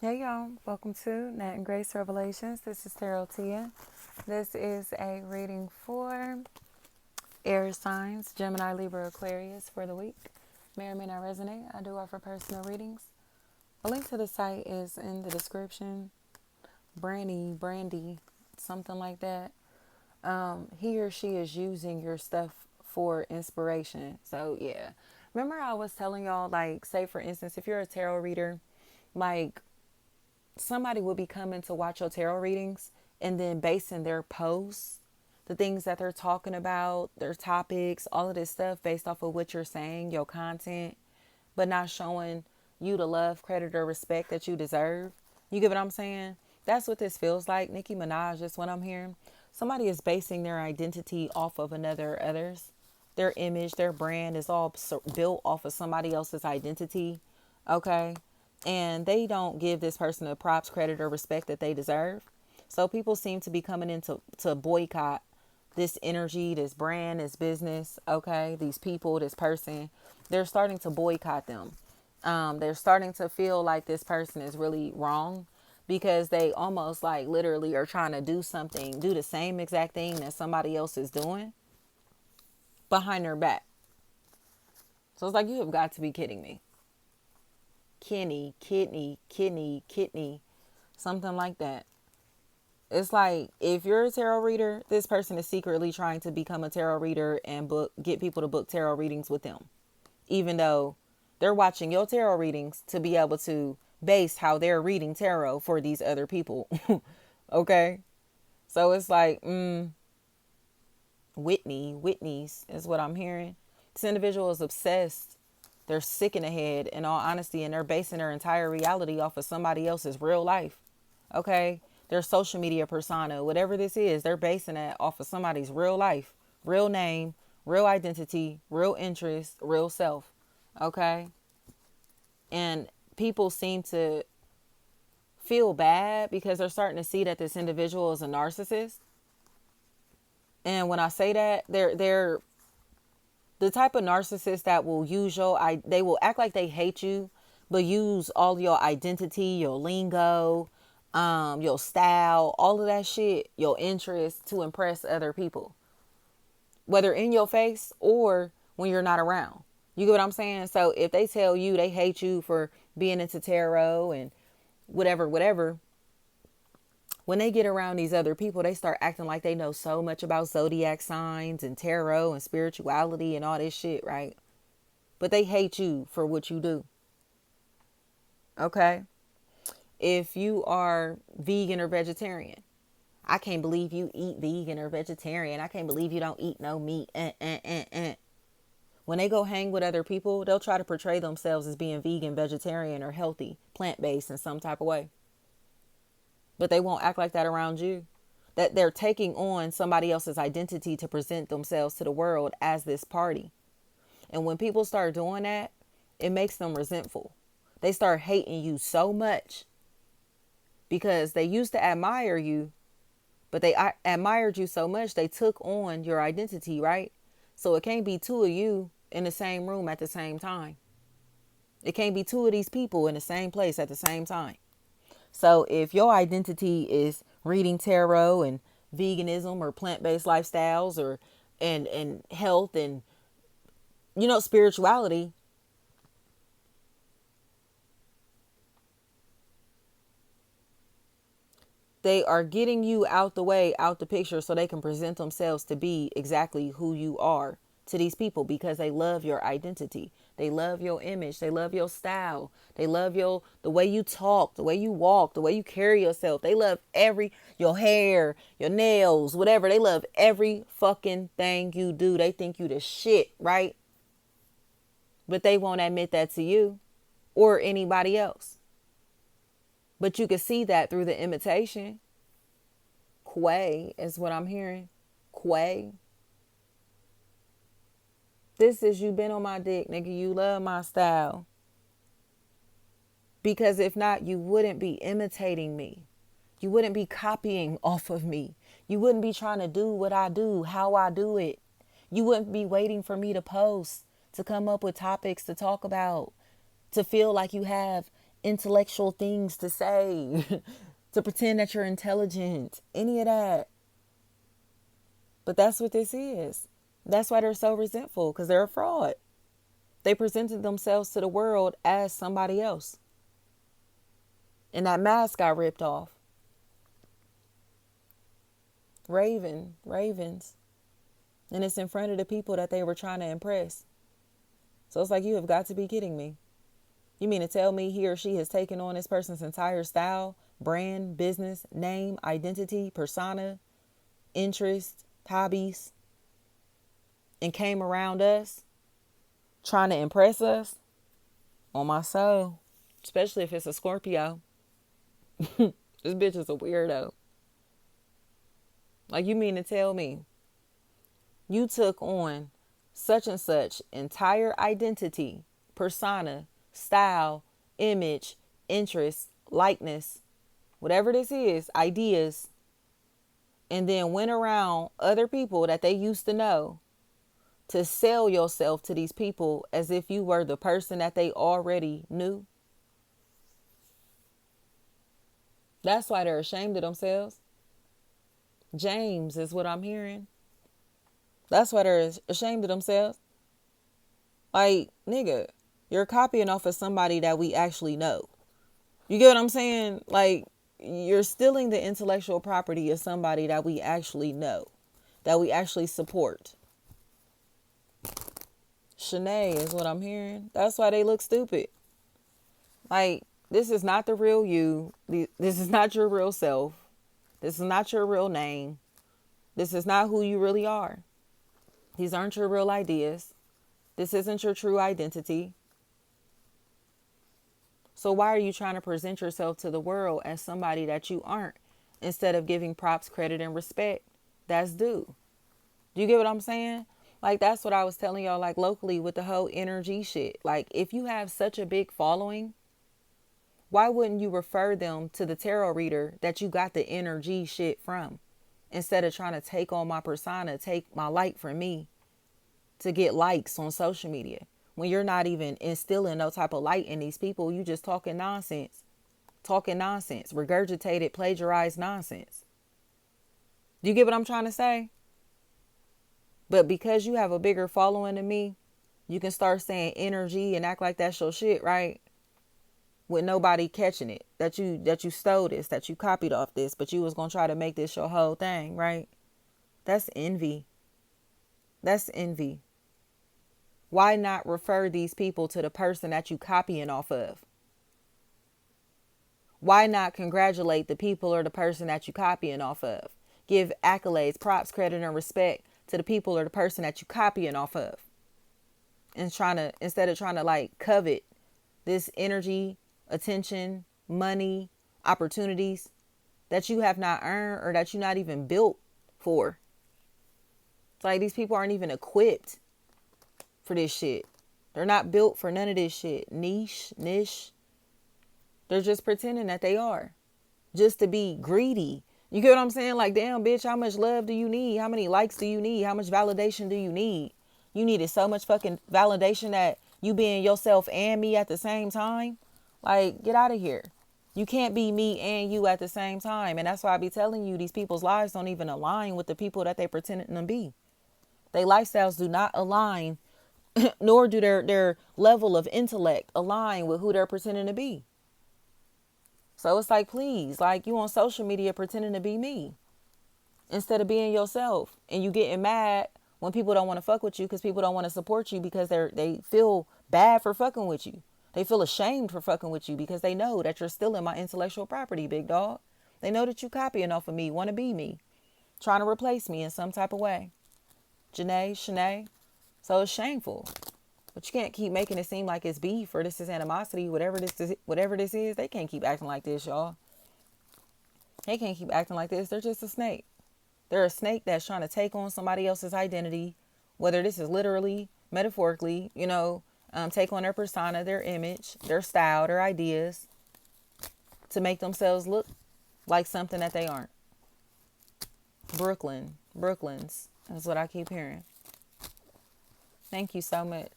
Hey y'all, welcome to Nat and Grace Revelations. This is Tarot Tia. This is a reading for air signs, Gemini, Libra, Aquarius for the week. May or may not resonate. I do offer personal readings. A link to the site is in the description. Brandy, something like that. He or she is using your stuff for inspiration. So yeah. Remember I was telling y'all, like, say for instance, if you're a tarot reader, like somebody will be coming to watch your tarot readings and then basing their posts, the things that they're talking about, their topics, all of this stuff based off of what you're saying, your content, but not showing you the love, credit, or respect that you deserve. You get what I'm saying? That's what this feels like. Nicki Minaj is what I'm hearing. Somebody is basing their identity off of others. Their image, their brand is all built off of somebody else's identity. Okay? And they don't give this person the props, credit, or respect that they deserve. So people seem to be coming in to boycott this energy, this brand, this business, okay, these people, this person. They're starting to boycott them. They're starting to feel like this person is really wrong because they almost like literally are trying to do something, do the same exact thing that somebody else is doing behind their back. So it's like, you have got to be kidding me. Kidney, something like that. It's like, if you're a tarot reader, this person is secretly trying to become a tarot reader and get people to book tarot readings with them, even though they're watching your tarot readings to be able to base how they're reading tarot for these other people. Okay, so it's like, Whitney's is what I'm hearing. This individual is obsessed. They're sick in the head, in all honesty, and they're basing their entire reality off of somebody else's real life. Okay? Their social media persona, whatever this is, they're basing that off of somebody's real life, real name, real identity, real interest, real self. Okay? And people seem to feel bad because they're starting to see that this individual is a narcissist. And when I say that, they're the type of narcissist that will use they will act like they hate you, but use all your identity, your lingo, your style, all of that shit, your interest to impress other people, whether in your face or when you're not around. You get what I'm saying? So if they tell you they hate you for being into tarot and whatever, when they get around these other people, they start acting like they know so much about zodiac signs and tarot and spirituality and all this shit, right? But they hate you for what you do. Okay? If you are vegan or vegetarian, I can't believe you eat vegan or vegetarian. I can't believe you don't eat no meat. When they go hang with other people, they'll try to portray themselves as being vegan, vegetarian, or healthy, plant-based in some type of way. But they won't act like that around you. That they're taking on somebody else's identity to present themselves to the world as this party. And when people start doing that, it makes them resentful. They start hating you so much because they used to admire you, but they admired you so much they took on your identity, right? So it can't be two of you in the same room at the same time. It can't be two of these people in the same place at the same time. So if your identity is reading tarot and veganism or plant-based lifestyles or and health and spirituality, they are getting you out the way, out the picture, so they can present themselves to be exactly who you are to these people because they love your identity. They love your image. They love your style. They love the way you talk, the way you walk, the way you carry yourself. They love your hair, your nails, whatever. They love every fucking thing you do. They think you the shit, right? But they won't admit that to you or anybody else. But you can see that through the imitation. Quay is what I'm hearing. Quay. This is you been on my dick, nigga. You love my style. Because if not, you wouldn't be imitating me. You wouldn't be copying off of me. You wouldn't be trying to do what I do, how I do it. You wouldn't be waiting for me to post, to come up with topics to talk about, to feel like you have intellectual things to say, to pretend that you're intelligent, any of that. But that's what this is. That's why they're so resentful, because they're a fraud. They presented themselves to the world as somebody else. And that mask got ripped off. Ravens. And it's in front of the people that they were trying to impress. So it's like, you have got to be kidding me. You mean to tell me he or she has taken on this person's entire style, brand, business, name, identity, persona, interest, hobbies, and came around us trying to impress us? On my soul. Especially if it's a Scorpio. This bitch is a weirdo. Like, you mean to tell me you took on such and such entire identity, persona, style, image, interest, likeness, whatever this is, ideas, and then went around other people that they used to know to sell yourself to these people as if you were the person that they already knew? That's why they're ashamed of themselves. James is what I'm hearing. That's why they're ashamed of themselves. Like, nigga, you're copying off of somebody that we actually know. You get what I'm saying? Like, you're stealing the intellectual property of somebody that we actually know, that we actually support. Shanae is what I'm hearing. That's why they look stupid. Like, this is not the real you. This is not your real self. This is not your real name. This is not who you really are. These aren't your real ideas. This isn't your true identity. So why are you trying to present yourself to the world as somebody that you aren't, instead of giving props, credit, and respect that's due? Do you get what I'm saying? Like, that's what I was telling y'all, like, locally with the whole energy shit. Like, if you have such a big following, why wouldn't you refer them to the tarot reader that you got the energy shit from, instead of trying to take on my persona, take my light from me to get likes on social media? When you're not even instilling no type of light in these people, you just talking nonsense, regurgitated, plagiarized nonsense. Do you get what I'm trying to say? But because you have a bigger following than me, you can start saying energy and act like that's your shit, right? With nobody catching it, that you stole this, that you copied off this, but you was gonna try to make this your whole thing, right? That's envy. That's envy. Why not refer these people to the person that you copying off of? Why not congratulate the people or the person that you copying off of? Give accolades, props, credit, and respect to the people or the person that you copying off of. And instead of trying to like covet this energy, attention, money, opportunities that you have not earned or that you're not even built for. It's like these people aren't even equipped for this shit. They're not built for none of this shit. Niche. They're just pretending that they are, just to be greedy. You get what I'm saying? Like, damn, bitch, how much love do you need? How many likes do you need? How much validation do you need? You needed so much fucking validation that you being yourself and me at the same time. Like, get out of here. You can't be me and you at the same time. And that's why I be telling you, these people's lives don't even align with the people that they pretending to be. Their lifestyles do not align, nor do their level of intellect align with who they're pretending to be. So it's like, please, like, you on social media pretending to be me instead of being yourself. And you getting mad when people don't want to fuck with you because people don't want to support you because they feel bad for fucking with you. They feel ashamed for fucking with you because they know that you're stealing my intellectual property, big dog. They know that you copying off of me, want to be me, trying to replace me in some type of way. Janae, Shanae. So it's shameful. But you can't keep making it seem like it's beef or this is animosity, whatever this is. They can't keep acting like this, y'all. They can't keep acting like this. They're just a snake. They're a snake that's trying to take on somebody else's identity, whether this is literally, metaphorically, take on their persona, their image, their style, their ideas, to make themselves look like something that they aren't. Brooklyn's. That's what I keep hearing. Thank you so much.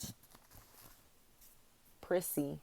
Prissy.